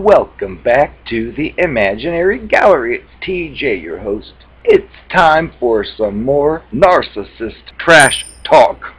Welcome back to the Imaginary Gallery. It's TJ, your host. It's time for some more narcissist trash talk.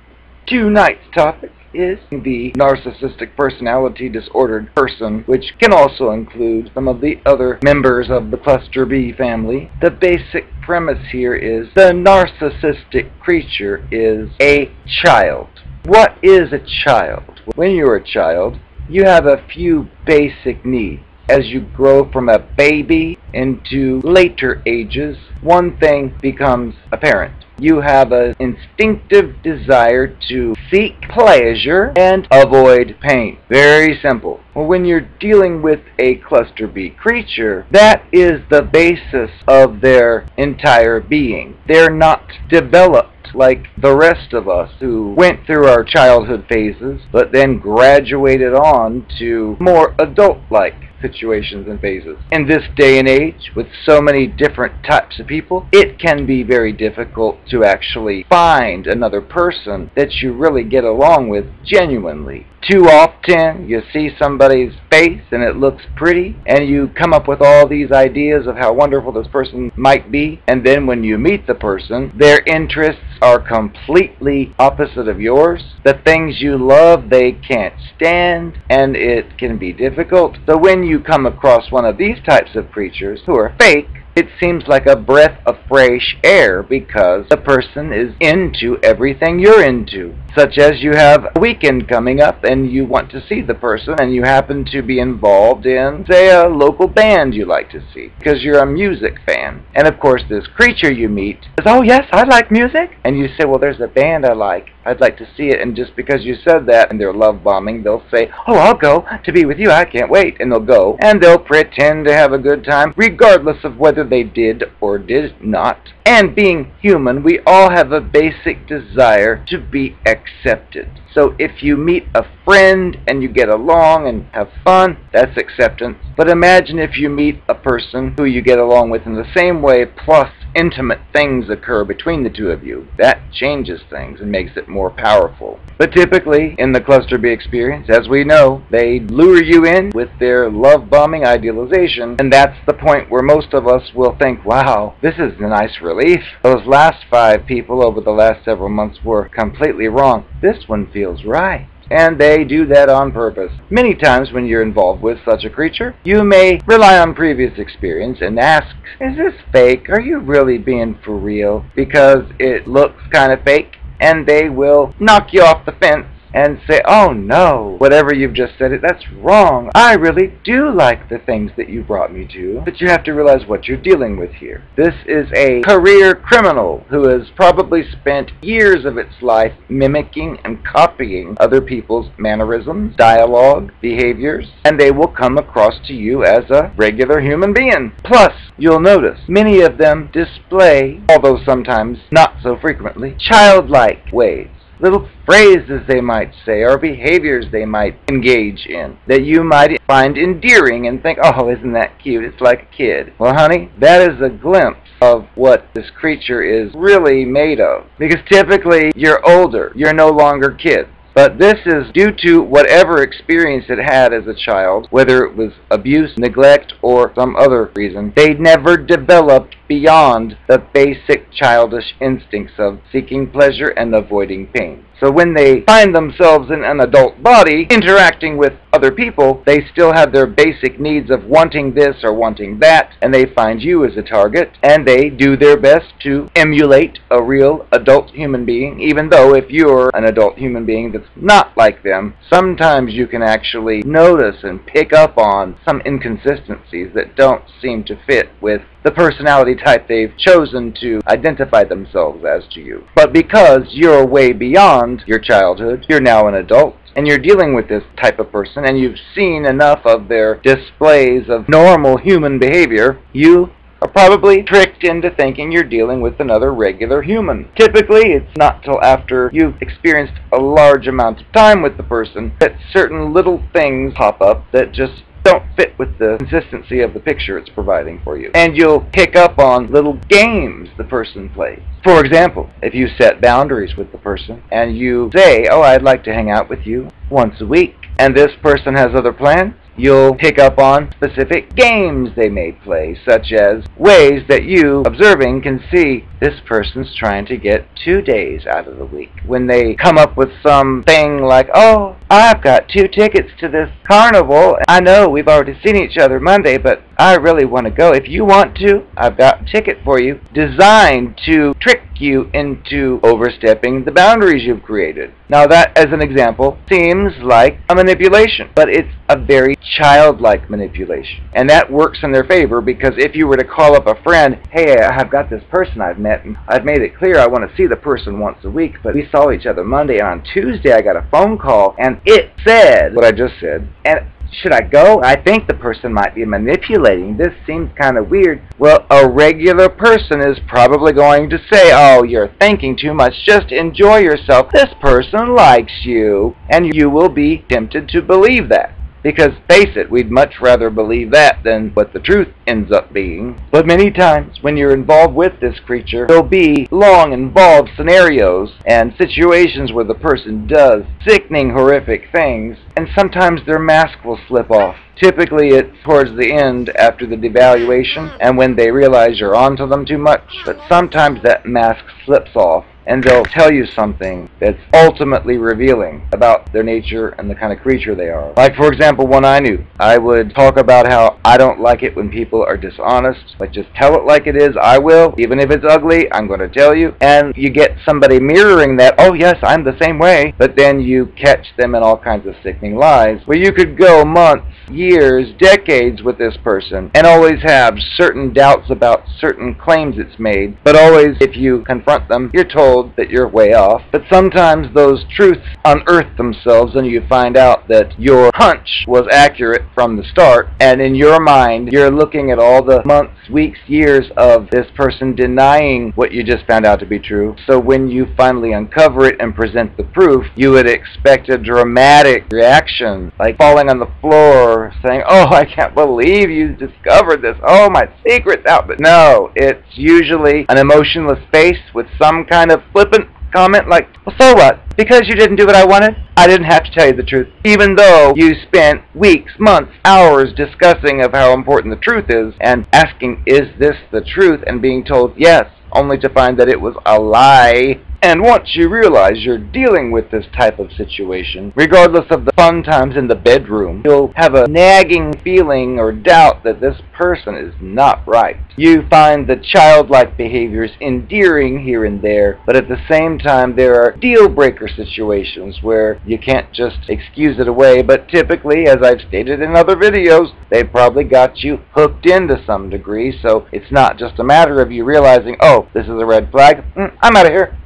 Tonight's topic is the narcissistic personality disordered person, which can also include some of the other members of the Cluster B family. The basic premise here is the narcissistic creature is a child. What is a child? When you're a child, you have a few basic needs. As you grow from a baby into later ages, one thing becomes apparent. You have an instinctive desire to seek pleasure and avoid pain. Very simple. Well, when you're dealing with a Cluster B creature, that is the basis of their entire being. They're not developed like the rest of us who went through our childhood phases, but then graduated on to more adult-like situations and phases. In this day and age, with so many different types of people, it can be very difficult to actually find another person that you really get along with genuinely. Too often, you see somebody's face and it looks pretty, and you come up with all these ideas of how wonderful this person might be, and then when you meet the person, their interests are completely opposite of yours. The things you love, they can't stand, and it can be difficult. So when you come across one of these types of creatures who are fake, it seems like a breath of fresh air because the person is into everything you're into. Such as you have a weekend coming up and you want to see the person and you happen to be involved in, say, a local band you like to see because you're a music fan. And of course this creature you meet says, "Oh yes, I like music." And you say, "Well, there's a band I like. I'd like to see it." And just because you said that and they're love bombing, they'll say, "Oh, I'll go to be with you. I can't wait." And they'll go and they'll pretend to have a good time regardless of whether they did or did not. And being human, we all have a basic desire to be accepted. So if you meet a friend and you get along and have fun, that's acceptance. But imagine if you meet a person who you get along with in the same way, plus intimate things occur between the two of you. That changes things and makes it more powerful. But typically, in the Cluster B experience, as we know, they lure you in with their love-bombing idealization, and that's the point where most of us will think, wow, this is a nice relief. Those last 5 people over the last several months were completely wrong. This one feels right. And they do that on purpose. Many times when you're involved with such a creature, you may rely on previous experience and ask, is this fake? Are you really being for real? Because it looks kind of fake, and they will knock you off the fence and say, "Oh no, whatever you've just said, that's wrong. I really do like the things that you brought me to." But you have to realize what you're dealing with here. This is a career criminal who has probably spent years of its life mimicking and copying other people's mannerisms, dialogue, behaviors, and they will come across to you as a regular human being. Plus, you'll notice many of them display, although sometimes not so frequently, childlike ways. Little phrases they might say or behaviors they might engage in that you might find endearing and think, "Oh, isn't that cute? It's like a kid." Well, honey, that is a glimpse of what this creature is really made of. Because typically you're older, you're no longer kids. But this is due to whatever experience it had as a child, whether it was abuse, neglect, or some other reason. They never developed beyond the basic childish instincts of seeking pleasure and avoiding pain. So when they find themselves in an adult body interacting with other people, they still have their basic needs of wanting this or wanting that, and they find you as a target, and they do their best to emulate a real adult human being, even though if you're an adult human being that's not like them, sometimes you can actually notice and pick up on some inconsistencies that don't seem to fit with the personality type they've chosen to identify themselves as to you. But because you're way beyond your childhood, you're now an adult, and you're dealing with this type of person, and you've seen enough of their displays of normal human behavior, you are probably tricked into thinking you're dealing with another regular human. Typically, it's not till after you've experienced a large amount of time with the person that certain little things pop up that just don't fit with the consistency of the picture it's providing for you. And you'll pick up on little games the person plays. For example, if you set boundaries with the person and you say, "Oh, I'd like to hang out with you once a week," and this person has other plans, You'll pick up on specific games they may play, such as ways that you, observing, can see this person's trying to get 2 days out of the week. When they come up with something like, oh, I've got 2 tickets to this carnival. I know we've already seen each other Monday, but I really want to go. If you want to, I've got a ticket for you, designed to trick you into overstepping the boundaries you've created. Now that, as an example, seems like a manipulation, but it's a very childlike manipulation. And that works in their favor, because if you were to call up a friend, hey, I've got this person I've met, and I've made it clear I want to see the person once a week, but we saw each other Monday, and on Tuesday I got a phone call, and it said what I just said, and should I go? I think the person might be manipulating. This seems kind of weird. Well, a regular person is probably going to say, oh, you're thinking too much. Just enjoy yourself. This person likes you. And you will be tempted to believe that. Because, face it, we'd much rather believe that than what the truth ends up being. But many times, when you're involved with this creature, there'll be long, involved scenarios and situations where the person does sickening, horrific things, and sometimes their mask will slip off. Typically, it's towards the end after the devaluation, and when they realize you're onto them too much. But sometimes that mask slips off, and they'll tell you something that's ultimately revealing about their nature and the kind of creature they are. Like, for example, one I knew. I would talk about how I don't like it when people are dishonest, but just tell it like it is. I will. Even if it's ugly, I'm going to tell you. And you get somebody mirroring that, oh yes, I'm the same way, but then you catch them in all kinds of sickening lies, where you could go months, years, decades with this person and always have certain doubts about certain claims it's made, but always, if you confront them, you're told that you're way off. But sometimes those truths unearth themselves and you find out that your hunch was accurate from the start, and in your mind you're looking at all the months, weeks, years of this person denying what you just found out to be true. So when you finally uncover it and present the proof, you would expect a dramatic reaction, like falling on the floor saying, oh, I can't believe you discovered this, oh, my secret's out. But no, it's usually an emotionless face with some kind of flippant comment like, well, so what? Because you didn't do what I wanted, I didn't have to tell you the truth. Even though you spent weeks, months, hours discussing of how important the truth is and asking, is this the truth? And being told yes, only to find that it was a lie. And once you realize you're dealing with this type of situation, regardless of the fun times in the bedroom, you'll have a nagging feeling or doubt that this person is not right. You find the childlike behaviors endearing here and there, but at the same time there are deal-breaker situations where you can't just excuse it away, but typically, as I've stated in other videos, they've probably got you hooked in to some degree, so it's not just a matter of you realizing, oh, this is a red flag, I'm out of here.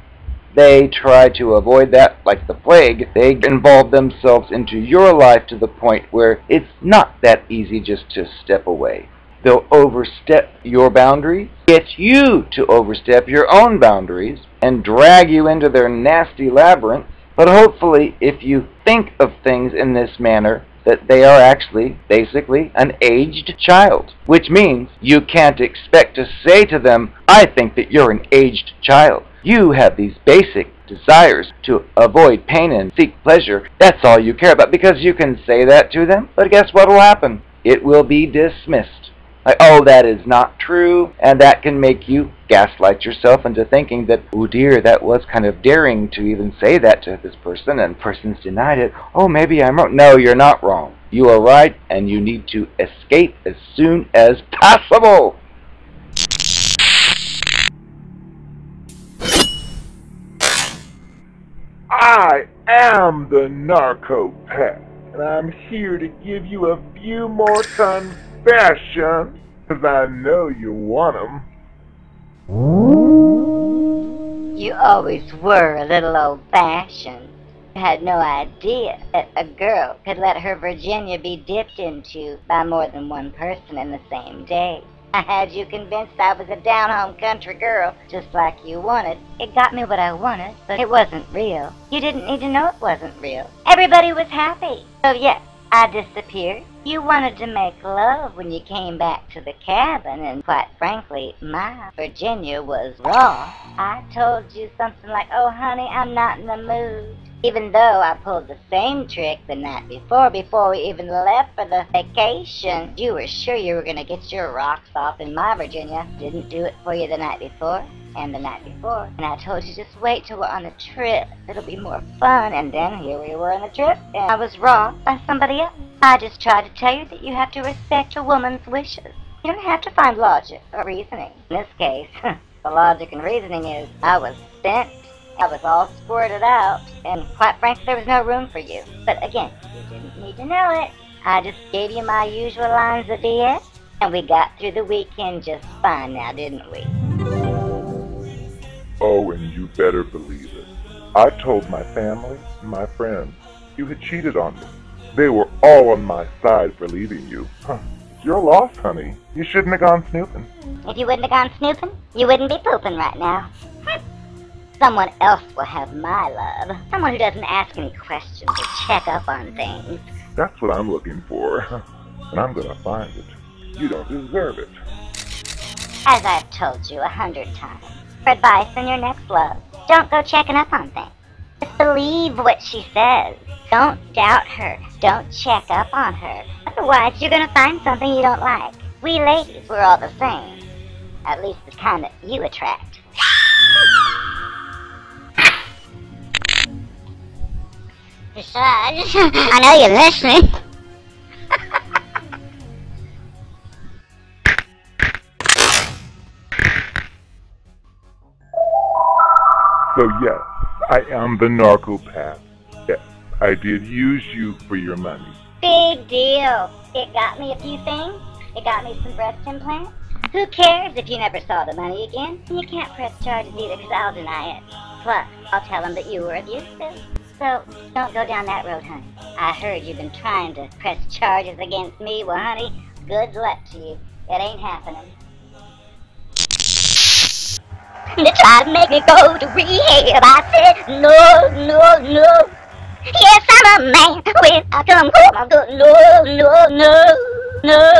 They try to avoid that like the plague. They involve themselves into your life to the point where it's not that easy just to step away. They'll overstep your boundaries, get you to overstep your own boundaries, and drag you into their nasty labyrinth. But hopefully, if you think of things in this manner, that they are actually, basically, an aged child. Which means you can't expect to say to them, I think that you're an aged child. You have these basic desires to avoid pain and seek pleasure. That's all you care about, because you can say that to them, but guess what will happen? It will be dismissed. Like, oh, that is not true, and that can make you gaslight yourself into thinking that, oh dear, that was kind of daring to even say that to this person, and the person's denied it. Oh, maybe I'm wrong. No, you're not wrong. You are right, and you need to escape as soon as possible. I am the Narco Pet, and I'm here to give you a few more confessions, because I know you want them. You always were a little old-fashioned. I had no idea that a girl could let her Virginia be dipped into by more than one person in the same day. I had you convinced I was a down-home country girl, just like you wanted. It got me what I wanted, but it wasn't real. You didn't need to know it wasn't real. Everybody was happy. So yes, I disappeared. You wanted to make love when you came back to the cabin, and quite frankly, my Virginia was raw. I told you something like, oh honey, I'm not in the mood. Even though I pulled the same trick the night before we even left for the vacation. You were sure you were gonna get your rocks off in my Virginia. Didn't do it for you the night before, and the night before. And I told you just wait till we're on the trip. It'll be more fun. And then here we were on the trip, and I was wrong by somebody else. I just tried to tell you that you have to respect a woman's wishes. You don't have to find logic or reasoning. In this case, the logic and reasoning is I was spent. I was all squirted out, and quite frankly, there was no room for you. But again, you didn't need to know it. I just gave you my usual lines of BS, and we got through the weekend just fine now, didn't we? Oh, and you better believe it. I told my family and my friends you had cheated on me. They were all on my side for leaving you. It's your loss, honey. You shouldn't have gone snooping. If you wouldn't have gone snooping, you wouldn't be pooping right now. Someone else will have my love. Someone who doesn't ask any questions or check up on things. That's what I'm looking for. And I'm gonna find it. You don't deserve it. As I've told you 100 times, for advice on your next love, don't go checking up on things. Just believe what she says. Don't doubt her. Don't check up on her. Otherwise, you're gonna find something you don't like. We ladies, we're all the same. At least the kind that you attract. Besides, I know you're listening. So yes, I am the narcopath. Yes, I did use you for your money. Big deal. It got me a few things. It got me some breast implants. Who cares if you never saw the money again? And you can't press charges either, because I'll deny it. Plus, I'll tell them that you were abusive. So, don't go down that road, honey. I heard you've been trying to press charges against me. Well, honey, good luck to you. It ain't happening. They tried to make me go to rehab. I said, no, no, no. Yes, I'm a man. When I come home, I'm going, no, no, no, no.